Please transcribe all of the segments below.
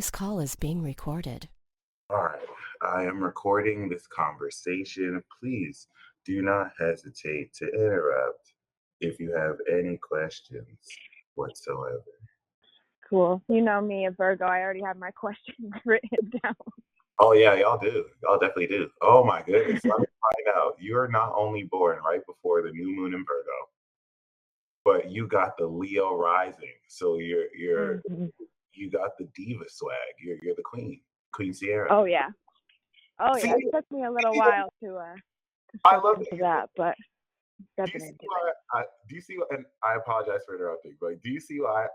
This call is being recorded. All right, I am recording this conversation. Please do not hesitate to interrupt if you have any questions whatsoever. Cool. You know me, a Virgo. I already have my questions written down. Oh, yeah, y'all do. Y'all definitely do. Oh, my goodness. Let me find out. You're not only born right before the new moon in Virgo, but you got the Leo rising. So Mhm. you got the diva swag. You're the queen, Queen Sierra. Oh yeah. Oh See, yeah. It took me a little while to I step love into it. that, but Do you stepping see into it. why do you see and I apologize for interrupting, but do you see why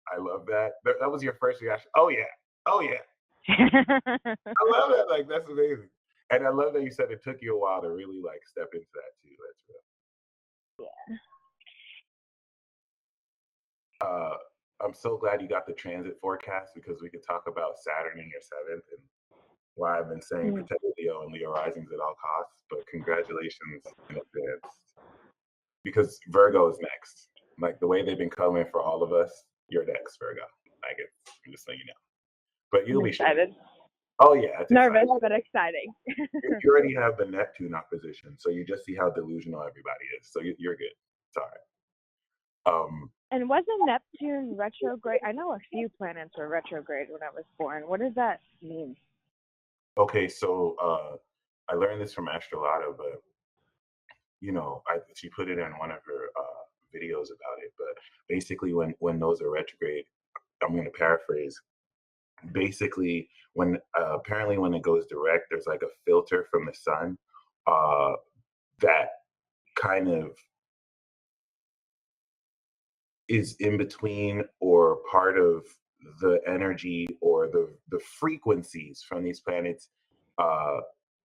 I love that? That was your first reaction. Oh yeah. Oh yeah. I love that. Like that's amazing. And I love that you said it took you a while to really like step into that too. That's real. Yeah. I'm so glad you got the transit forecast because we could talk about Saturn in your seventh and why I've been saying Mm. protect Leo and Leo risings at all costs. But congratulations in advance. Because Virgo is next. Like the way they've been coming for all of us, you're next, Virgo. Like it's I'm just letting you know. But I'm you'll be sure. excited. Oh yeah, it's Nervous, exciting. but exciting. You already have the Neptune opposition, so you just see how delusional everybody is. So you're good. It's all right. And wasn't Neptune retrograde? I know a few planets were retrograde when I was born. What does that mean? Okay, so I learned this from Astrolata, but she put it in one of her videos about it. But basically, when those are retrograde, I'm going to paraphrase. Basically when apparently when it goes direct there's like a filter from the sun uh that kind of is in between or part of the energy or the frequencies from these planets uh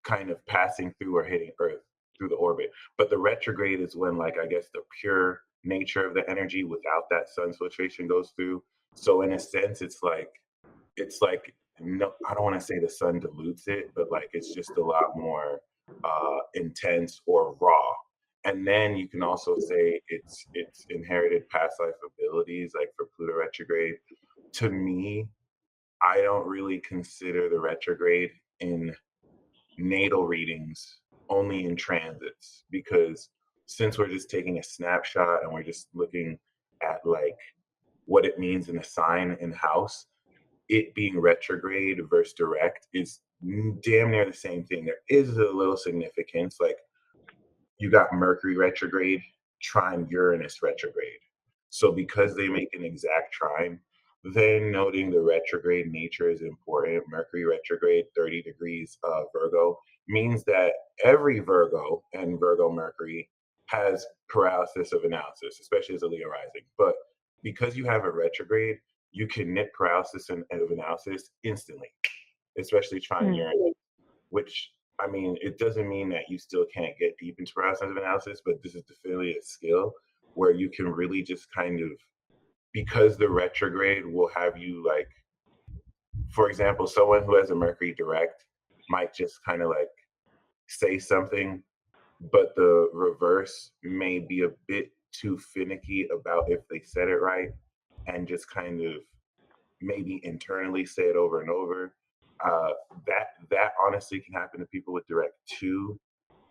kind of passing through or hitting earth through the orbit. But the retrograde is when like I guess the pure nature of the energy without that sun's filtration goes through. So in a sense it's like no, I don't want to say the sun dilutes it, but like it's just a lot more intense or raw. And then you can also say it's inherited past life abilities, like for Pluto retrograde. To me, I don't really consider the retrograde in natal readings, only in transits, because since we're just taking a snapshot and we're just looking at like what it means in a sign in house, it being retrograde versus direct is damn near the same thing. There is a little significance, like you got Mercury retrograde, trine Uranus retrograde. So because they make an exact trine, then noting the retrograde nature is important. Mercury retrograde, 30 degrees Virgo, means that every Virgo and Virgo Mercury has paralysis of analysis, especially as a Leo rising. But because you have a retrograde, you can nip paralysis of analysis instantly, especially trine Mm. Uranus, which I mean, it doesn't mean that you still can't get deep into paralysis of analysis, but this is definitely a skill where you can really just kind of, because the retrograde will have you like, for example, someone who has a Mercury direct might just kind of like say something, but the reverse may be a bit too finicky about if they said it right and just kind of maybe internally say it over and over. Uh, that honestly can happen to people with direct too.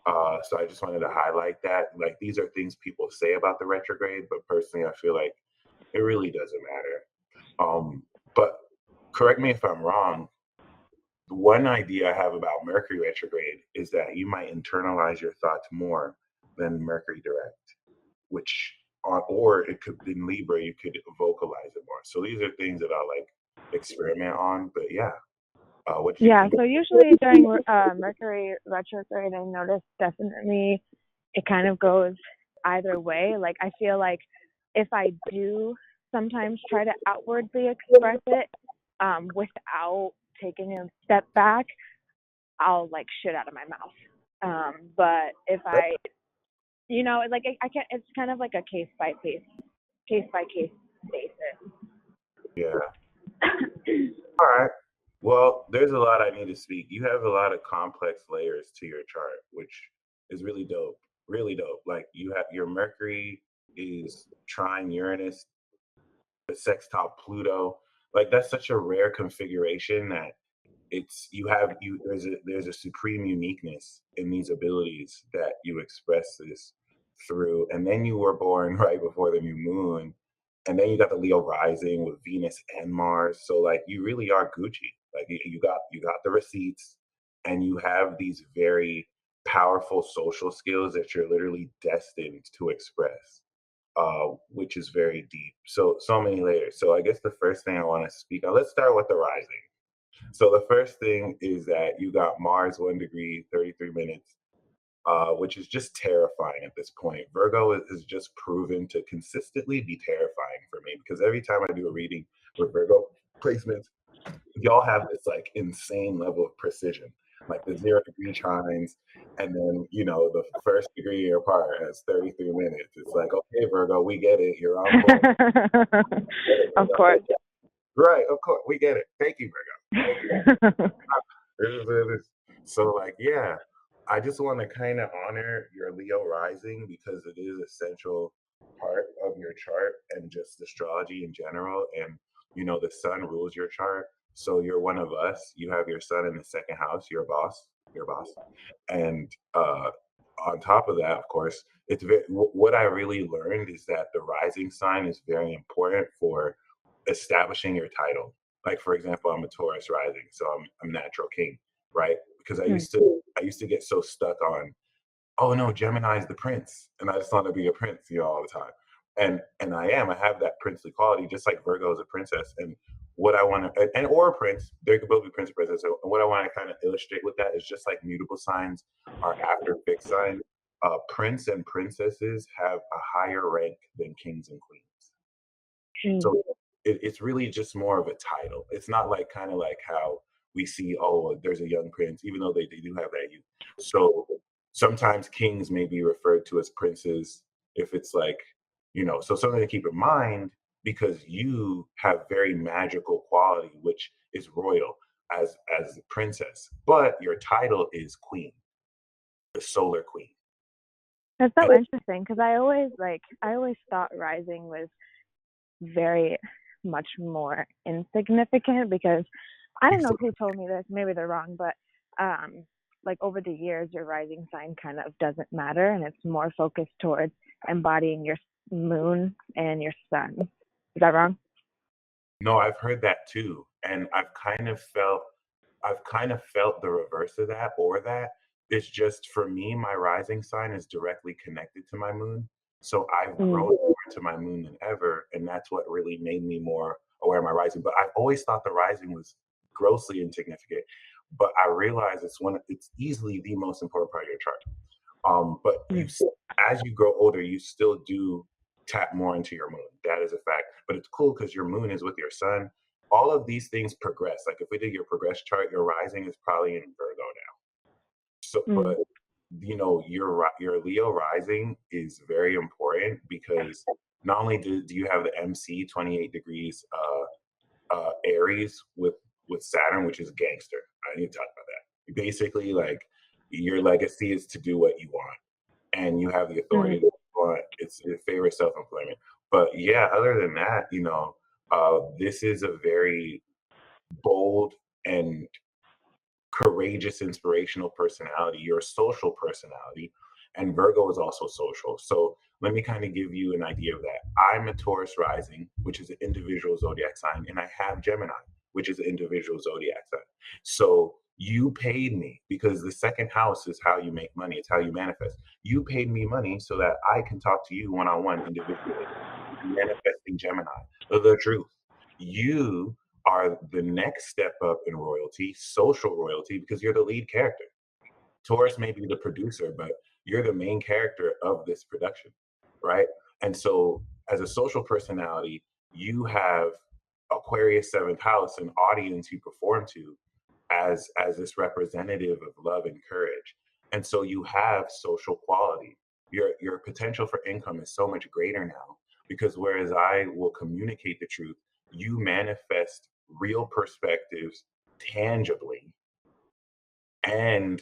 So I just wanted to highlight that. Like these are things people say about the retrograde, but personally, I feel like it really doesn't matter. But correct me if I'm wrong. The one idea I have about Mercury retrograde is that you might internalize your thoughts more than Mercury direct, which or it could in Libra you could vocalize it more. So these are things that I like experiment on. But yeah, what did you Yeah, think? so usually during Mercury retrograde, I notice definitely it kind of goes either way. Like, I feel like if I do sometimes try to outwardly express it without taking a step back, I'll like shit out of my mouth. But if I, like I can't, it's kind of like a case by case basis. Yeah. All right. Well, there's a lot I need to speak. You have a lot of complex layers to your chart, which is really dope. Really dope. Like you have your Mercury is trine Uranus, the sextile Pluto. Like that's such a rare configuration that it's you have you there's a supreme uniqueness in these abilities that you express this through. And then you were born right before the new moon, and then you got the Leo rising with Venus and Mars. So like you really are Gucci. Like you got the receipts, and you have these very powerful social skills that you're literally destined to express, which is very deep. So many layers. So I guess the first thing I want to speak on, let's start with the rising. So the first thing is that you got Mars 1 degree, 33 minutes, which is just terrifying at this point. Virgo is just proven to consistently be terrifying for me because every time I do a reading with Virgo placements, y'all have this like insane level of precision, like the 0 degree chimes, and then the first degree of your part has 33 minutes. It's like, okay, Virgo, we get it. You're on board. Of course. Right, of course, we get it. Thank you, Virgo. Thank you. It is. So, like, yeah, I just want to kind of honor your Leo rising because it is a central part of your chart and just astrology in general. And, the sun rules your chart. So you're one of us. You have your sun in the second house. You're a boss. You're a boss. And on top of that, of course, what I really learned is that the rising sign is very important for establishing your title. Like for example, I'm a Taurus rising, so I'm natural king, right? Because I used to get so stuck on, oh no, Gemini is the prince, and I just want to be a prince, all the time. And I have that princely quality, just like Virgo is a princess. And what I want to and or a prince, they could both be prince and princess. So what I want to kind of illustrate with that is just like mutable signs are after fixed signs. Prince and princesses have a higher rank than kings and queens. Mm. So it's really just more of a title. It's not like kind of like how we see, oh, there's a young prince, even though they do have that youth. So sometimes kings may be referred to as princes if it's like, so something to keep in mind because you have very magical quality, which is royal as a princess, but your title is queen, the solar queen. That's so interesting because I always thought rising was very much more insignificant because I don't know who told me this, maybe they're wrong, but like over the years your rising sign kind of doesn't matter and it's more focused towards embodying your moon and your sun. Is that wrong? No, I've heard that too. And I've kind of felt the reverse of that, or that it's just for me, my rising sign is directly connected to my moon. So I've grown more to my moon than ever, and that's what really made me more aware of my rising. But I've always thought the rising was grossly insignificant. But I realize it's easily the most important part of your chart. But as you grow older, you still do tap more into your moon. That is a fact. But it's cool because your moon is with your sun. All of these things progress. Like if we did your progress chart, your rising is probably in Virgo now. So, but your Leo rising is very important because not only do you have the MC 28 degrees Aries with Saturn, which is gangster. I need to talk about that. Basically, like your legacy is to do what you want, and you have the authority to want. It's in favor of self-employment. But yeah, other than that, this is a very bold and courageous, inspirational personality. You're a social personality, and Virgo is also social. So let me kind of give you an idea of that. I'm a Taurus rising, which is an individual zodiac sign, and I have Gemini, which is an individual zodiac sign. So you paid me because the second house is how you make money. It's how you manifest. You paid me money so that I can talk to you one-on-one individually. Manifesting Gemini. The truth. You are the next step up in royalty, social royalty, because you're the lead character. Taurus may be the producer, but you're the main character of this production, right? And so, as a social personality, you have Aquarius seventh house, an audience you perform to, as this representative of love and courage. And so, you have social quality. Your potential for income is so much greater now because whereas I will communicate the truth, you manifest real perspectives tangibly, and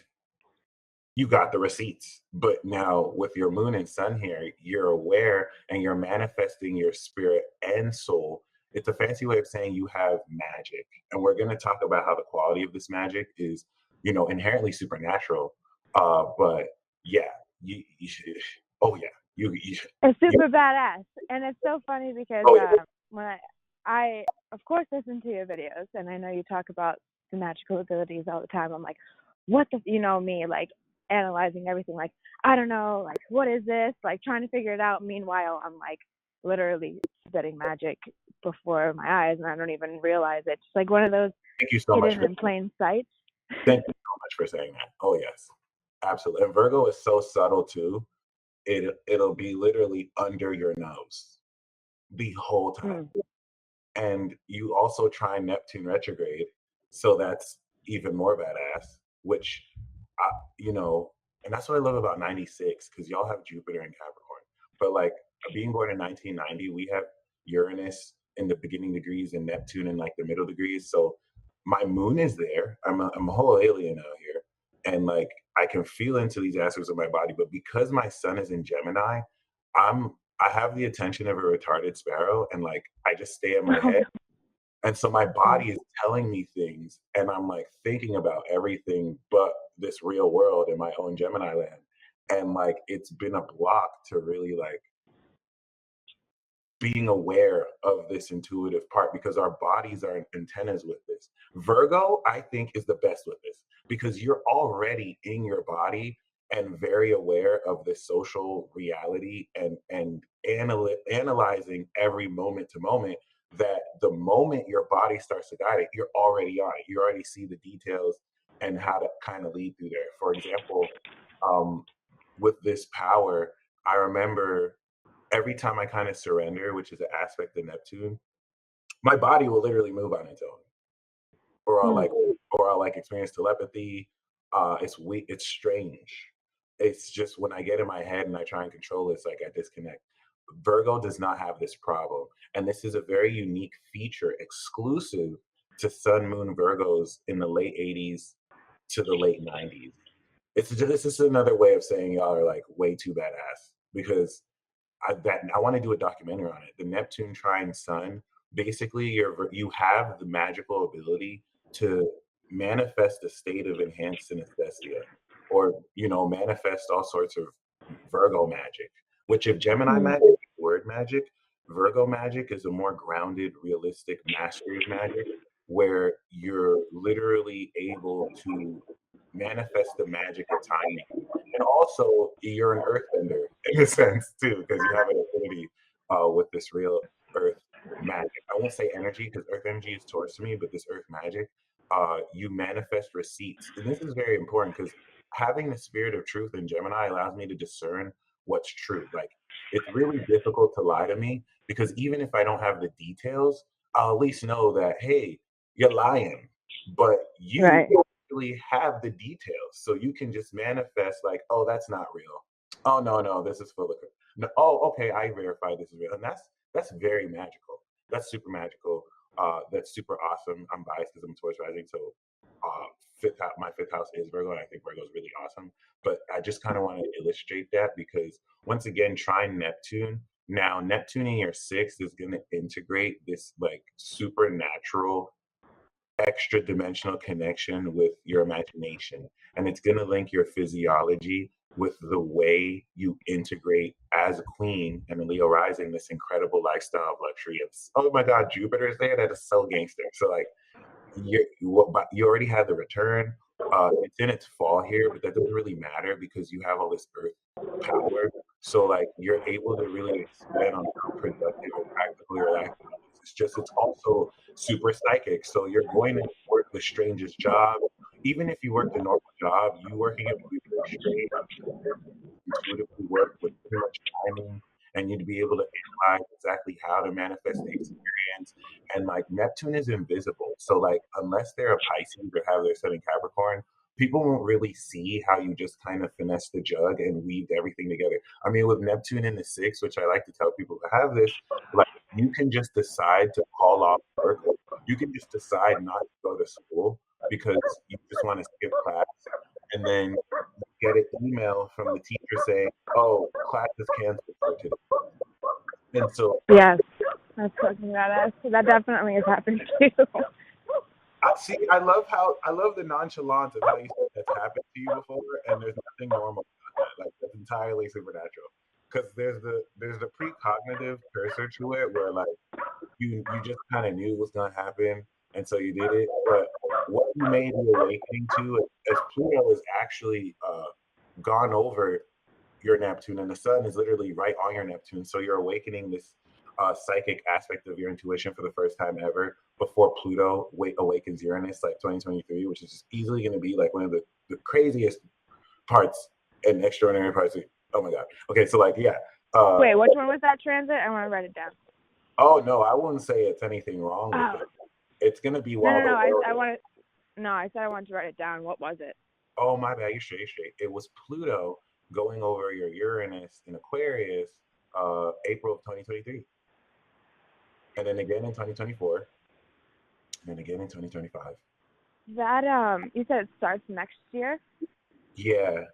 you got the receipts. But now with your moon and sun here, you're aware and you're manifesting your spirit and soul It's a fancy way of saying you have magic. And we're going to talk about how the quality of this magic is, inherently supernatural. But yeah, you should, oh yeah, it's you super badass, and it's so funny because oh yeah, when I of course listen to your videos, and I know you talk about the magical abilities all the time. I'm like, what the, me, like analyzing everything, like, I don't know, like, what is this, like trying to figure it out. Meanwhile, I'm like literally studying magic before my eyes, and I don't even realize it. It's like one of those thank you so much hidden in plain sight. thank you so much for saying that. Oh yes, absolutely. And Virgo is so subtle too. It'll be literally under your nose the whole time. Mm. And you also try Neptune retrograde, so that's even more badass. Which, I, you know, and that's what I love about '96 because y'all have Jupiter and Capricorn. But like being born in 1990, we have Uranus in the beginning degrees and Neptune in like the middle degrees. So my moon is there. I'm a whole alien out here, and like I can feel into these aspects of my body. But because my sun is in Gemini, I have the attention of a retarded sparrow, and like I just stay in my head, and so my Mm. body is telling me things, and I'm like thinking about everything but this real world in my own Gemini land, and like it's been a block to really like being aware of this intuitive part because our bodies are antennas with this. Virgo, I think, is the best with this because you're already in your body and very aware of the social reality and analyzing every moment to moment that the moment your body starts to guide it, you're already on it. You already see the details and how to kind of lead through there. For example, um, with this power, I remember every time I kind of surrender, which is an aspect of Neptune, my body will literally move on its own, or I'll Mm. like, or I'll like experience telepathy. It's weak. It's strange. It's just when I get in my head and I try and control it, it's like I disconnect. Virgo does not have this problem, and this is a very unique feature, exclusive to Sun Moon Virgos in the late '80s to the late '90s. This is another way of saying y'all are like way too badass because I want to do a documentary on it. The Neptune trine Sun. Basically, you have the magical ability to manifest a state of enhanced synesthesia, or manifest all sorts of Virgo magic. Which, if Gemini Mm. magic is word magic, Virgo magic is a more grounded, realistic mastery of magic, where you're literally able to manifest the magic of timing. And also, you're an earthbender in a sense too, because you have an affinity with this real earth magic. I won't say energy because earth energy is towards me, but this earth magic, you manifest receipts. And this is very important because having the spirit of truth in Gemini allows me to discern what's true. Like, it's really difficult to lie to me because even if I don't have the details, I'll at least know that, hey, you're lying, but you Right. really have the details. So you can just manifest like, oh, that's not real. Oh no, this is full of no, oh, okay, I verified this is real. And that's very magical. That's super magical. That's super awesome. I'm biased because I'm Taurus rising, so my fifth house is Virgo, and I think Virgo is really awesome. But I just kind of want to illustrate that because once again, trying Neptune. Now, Neptune in your sixth is going to integrate this like supernatural extra dimensional connection with your imagination, and it's going to link your physiology with the way you integrate as a queen and a Leo rising this incredible lifestyle of luxury. It's, oh my god, Jupiter's there. That is so gangster. So like you already had the return. It's in its fall here, but that doesn't really matter because you have all this earth power. So like you're able to really expand on how productive and practical your life is. It's also super psychic. So you're going to work the strangest job. Even if you work the normal job, you working at Blue straight intuitively work with too much timing, and you'd be able to analyze exactly how to manifest the experience. And like Neptune is invisible. So like unless they're a Pisces or have their sun in Capricorn, people won't really see how you just kind of finesse the jug and weave everything together. I mean, with Neptune in the sixth, which I like to tell people to have this, like you can just decide to call off work. You can just decide not to go to school because you just want to skip class. And then get an email from the teacher saying, "Oh, class is canceled for today." And so Yes. That's fucking badass. That definitely has happened too. I love the nonchalance of how you said that's happened to you before, and there's nothing normal about that. Like that's entirely supernatural. Because there's the precognitive cursor to it, where like you just kind of knew what's gonna happen, and so you did it. But what you made the awakening to, as Pluto is actually gone over your Neptune, and the sun is literally right on your Neptune. So you're awakening this psychic aspect of your intuition for the first time ever before Pluto awakens Uranus, like 2023, which is just easily going to be like one of the craziest parts and extraordinary parts. Oh my God. Okay, so like, yeah. Wait, which one was that transit? I want to write it down. Oh, no, I wouldn't say it's anything wrong with it. It's going to be wild. No, I wanted. No, I said I wanted to write it down. What was it? Oh, my bad. You're straight. It was Pluto going over your Uranus in Aquarius, April of 2023. And then again in 2024. And then again in 2025. That you said it starts next year? Yeah.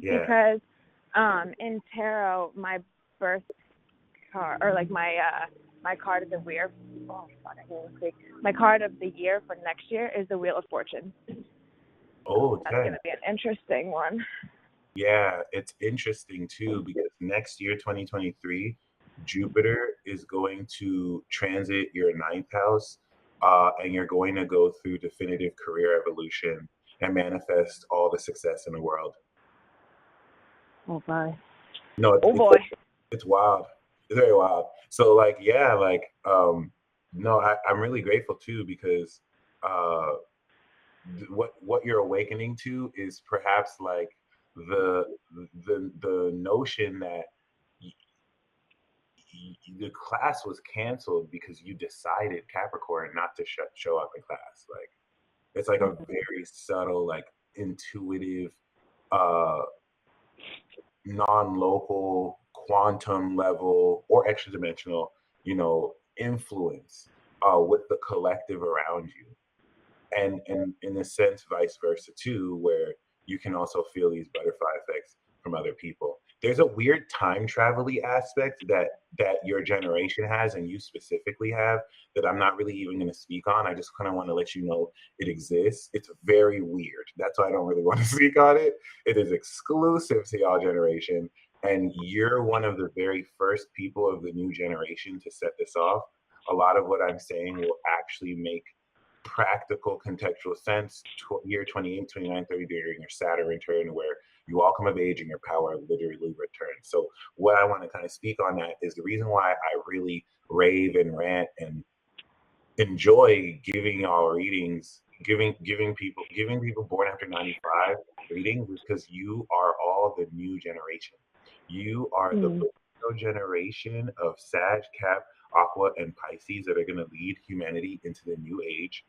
Because in tarot, my birth card, or like my card of the year. Oh fuck, I can't even speak. My card of the year for next year is the Wheel of Fortune. Oh, that's gonna be an interesting one. Yeah, it's interesting too because next year, 2023, Jupiter is going to transit your ninth house, and you're going to go through definitive career evolution and manifest all the success in the world. Oh boy. No, it's wild. It's very wild. So like, yeah, like, no, I'm really grateful too because what you're awakening to is perhaps like the notion that the class was canceled because you decided, Capricorn, not to show up in class. Like it's like a very subtle, like intuitive, non-local, quantum level or extra dimensional, influence with the collective around you. And in a sense, vice versa too, where you can also feel these butterfly effects from other people. There's a weird time travel-y aspect that your generation has and you specifically have that I'm not really even going to speak on. I just kind of want to let you know it exists. It's very weird. That's why I don't really want to speak on it. It is exclusive to y'all generation. And you're one of the very first people of the new generation to set this off. A lot of what I'm saying will actually make practical contextual sense year 28, 29, 30 during your Saturn return, where you all come of age and your power literally returns. So what I want to kind of speak on that is the reason why I really rave and rant and enjoy giving y'all readings, giving people born after 95 readings, because you are all the new generation. You are the generation of Sag, Cap, Aqua, and Pisces that are going to lead humanity into the new age.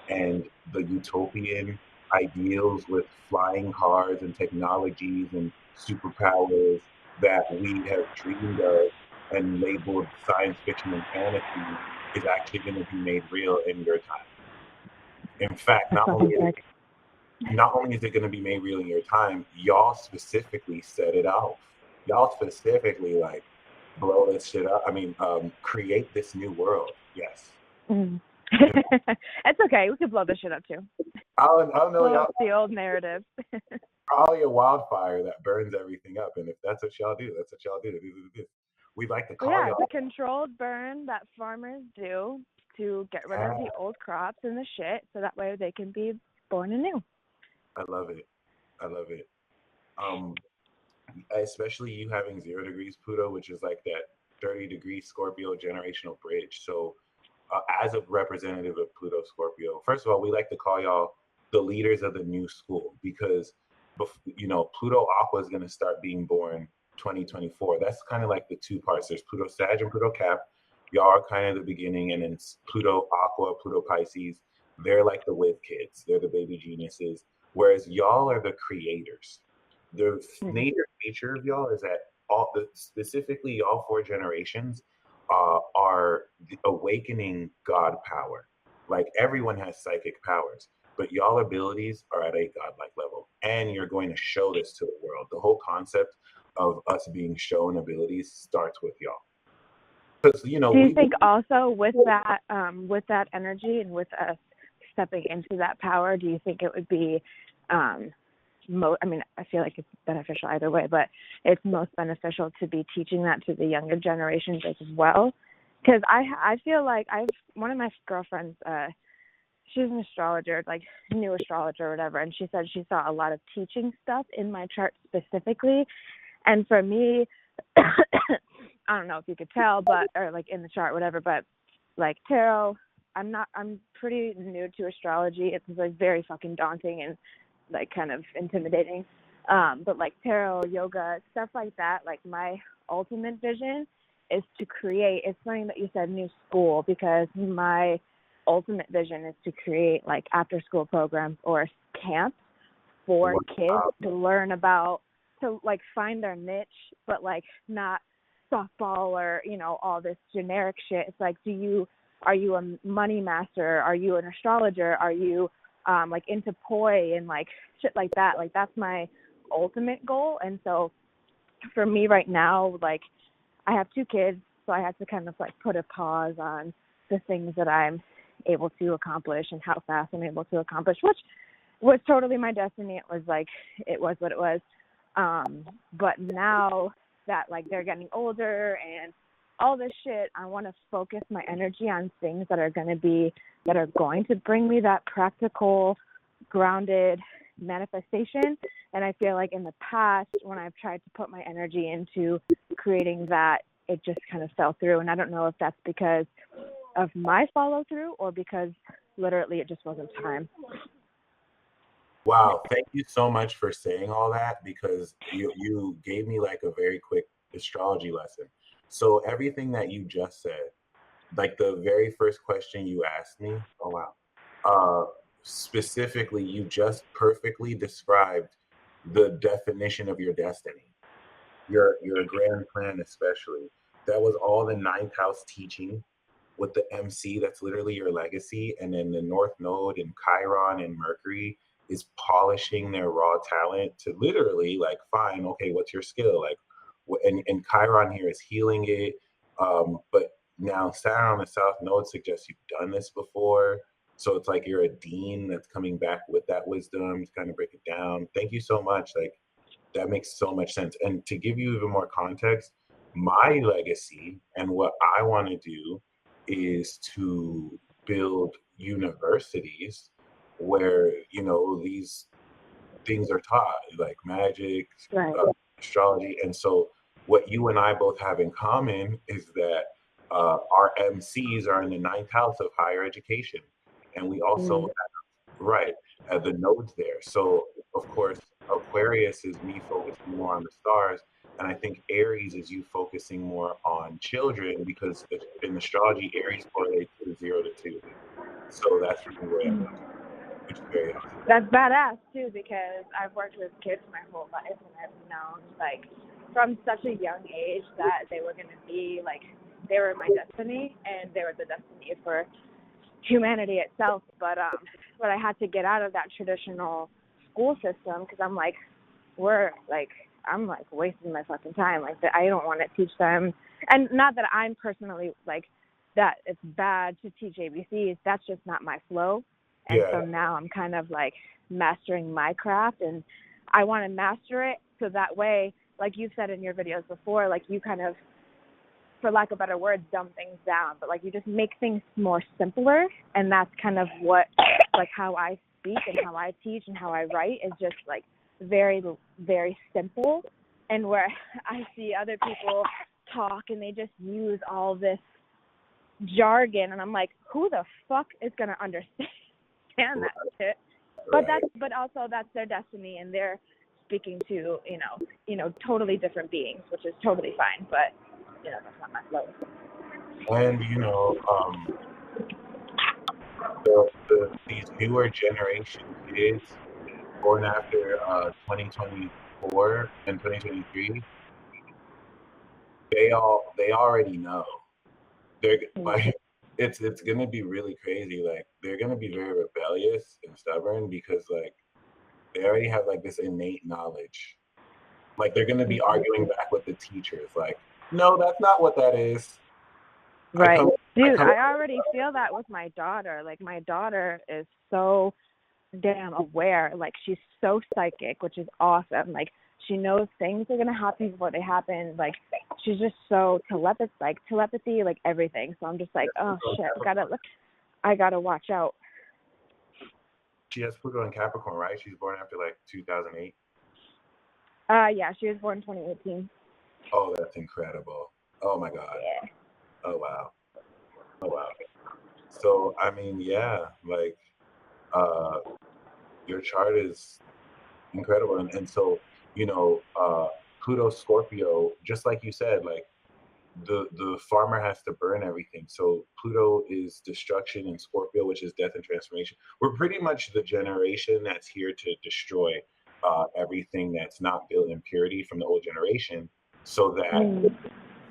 And the utopian ideals with flying cars and technologies and superpowers that we have dreamed of and labeled science fiction and fantasy is actually going to be made real in your time. In fact, not only is it going to be made real in your time, y'all specifically set it off. Y'all specifically like blow this shit up. I mean, create this new world. Yes. It's okay. We could blow this shit up too. I'll know y'all. The old narrative. Probably a wildfire that burns everything up, and if that's what y'all do, that's what y'all do. We'd like to call y'all. The controlled burn that farmers do to get rid of the old crops and the shit, so that way they can be born anew. I love it. Especially you having 0 degrees Pluto, which is like that 30-degree Scorpio generational bridge. So as a representative of Pluto Scorpio, first of all, we like to call y'all the leaders of the new school because, Pluto Aqua is going to start being born 2024. That's kind of like the two parts. There's Pluto Sag and Pluto Cap. Y'all are kind of the beginning, and then Pluto Aqua, Pluto Pisces. They're like the with kids. They're the baby geniuses. Whereas y'all are the creators. The nature of y'all is that specifically y'all 4 generations are the awakening God power. Like everyone has psychic powers, but y'all abilities are at a godlike level, and you're going to show this to the world. The whole concept of us being shown abilities starts with y'all. Because Do you think also with that energy and with us stepping into that power, do you think it would be I mean, I feel like it's beneficial either way, but it's most beneficial to be teaching that to the younger generations as well? Because I feel like one of my girlfriends, she's an astrologer, like new astrologer or whatever, and she said she saw a lot of teaching stuff in my chart specifically. And for me, I don't know if you could tell, or like in the chart, whatever, but like tarot, I'm pretty new to astrology. It's like very fucking daunting and like kind of intimidating. But like tarot, yoga, stuff like that, like my ultimate vision is to create, it's funny that you said new school, because my ultimate vision is to create like after school programs or camps for kids to learn about, to like find their niche, but like not softball or, you know, all this generic shit. It's like, are you a money master? Are you an astrologer? Are you like into poi and like shit like that? Like that's my ultimate goal. And so for me right now, like I have 2 kids, so I have to kind of like put a pause on the things that I'm able to accomplish and how fast I'm able to accomplish, which was totally my destiny. It was like, it was what it was. But now that like they're getting older and all this shit, I want to focus my energy on things that are going to bring me that practical, grounded manifestation. And I feel like in the past, when I've tried to put my energy into creating that, it just kind of fell through. And I don't know if that's because of my follow through or because literally it just wasn't time. Wow, thank you so much for saying all that, because you gave me like a very quick astrology lesson. So everything that you just said, like the very first question you asked me, oh wow, specifically, you just perfectly described the definition of your destiny, your grand plan especially. That was all the ninth house teaching with the MC, that's literally your legacy. And then the North Node and Chiron and Mercury is polishing their raw talent to literally like, fine, okay, what's your skill? Like, and Chiron here is healing it. But now Saturn on the South Node suggests you've done this before. So it's like you're a dean that's coming back with that wisdom to kind of break it down. Thank you so much. Like, that makes so much sense. And to give you even more context, my legacy and what I want to do is to build universities where, you know, these things are taught, like magic, Right. astrology. And so what you and I both have in common is that our MCs are in the ninth house of higher education. And we also right, the nodes there. So of course, Aquarius is me focusing more on the stars, and I think Aries is you focusing more on children, because in astrology, Aries correlates to 0 to 2. So that's really where I'm at, which is very awesome. That's badass too, because I've worked with kids my whole life and I've known like from such a young age that they were going to be like, they were my destiny and they were the destiny for humanity itself. But I had to get out of that traditional school system because I'm like, I'm like wasting my fucking time. Like I don't want to teach them, and not that I'm personally like that it's bad to teach ABCs. That's just not my flow. And so now I'm kind of like mastering my craft, and I want to master it so that way, like you've said in your videos before, like you kind of, for lack of better words, dumb things down, but like you just make things more simpler. And that's kind of what, like how I speak and how I teach and how I write is just like very, very simple. And where I see other people talk and they just use all this jargon, and I'm like, who the fuck is going to understand that shit? But also that's their destiny, and they're speaking to, you know, totally different beings, which is totally fine. But you know, that's not my flow. And you know, these newer generation kids born after 2024 and 2023, they already know. They're like, it's gonna be really crazy. Like they're gonna be very rebellious and stubborn because like they already have like this innate knowledge. Like they're gonna be arguing back with the teachers, like, no, that's not what that is. Right. I Dude, come. I already feel that with my daughter. Like, my daughter is so damn aware. Like, she's so psychic, which is awesome. Like, she knows things are gonna happen before they happen. Like, she's just so telepathy, like everything. So I'm just like, oh shit, I gotta watch out. She has Pluto in Capricorn, right? She's born after like 2008. Yeah, she was born 2018. Oh, that's incredible. Oh my God. Yeah. Oh wow. Oh wow. So I mean, yeah, like uh your chart is incredible. And so, you know, Pluto Scorpio, just like you said, like the farmer has to burn everything. So Pluto is destruction, and Scorpio, which is death and transformation. We're pretty much the generation that's here to destroy everything that's not built in purity from the old generation, so that Mm.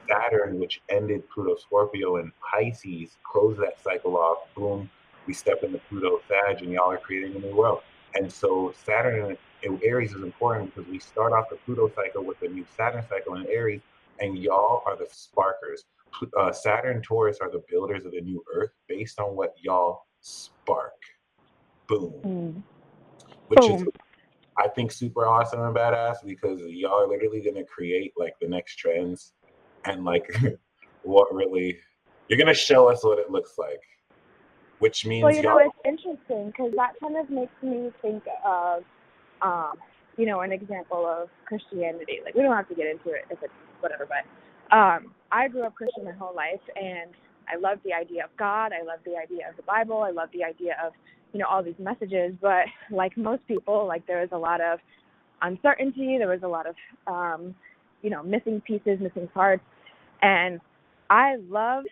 Saturn, which ended Pluto Scorpio and Pisces, closed that cycle off. Boom, we step into Pluto Sag, and y'all are creating a new world. And so Saturn in Aries is important because we start off the Pluto cycle with the new Saturn cycle in Aries, and y'all are the sparkers. Saturn, Taurus are the builders of the new Earth based on what y'all spark. Boom. Mm. Which is, Boom. I think, super awesome and badass because y'all are literally going to create like the next trends and like what really you're going to show us what it looks like, which Well, means you know, y'all. it's interesting because that kind of makes me think of, you know, an example of Christianity. Like, we don't have to get into it if it's whatever, but I grew up Christian my whole life, and I love the idea of God. I love the idea of the Bible. I love the idea of, you know, all these messages. But like most people, like, there was a lot of uncertainty. There was a lot of, you know, missing pieces, missing parts. And I love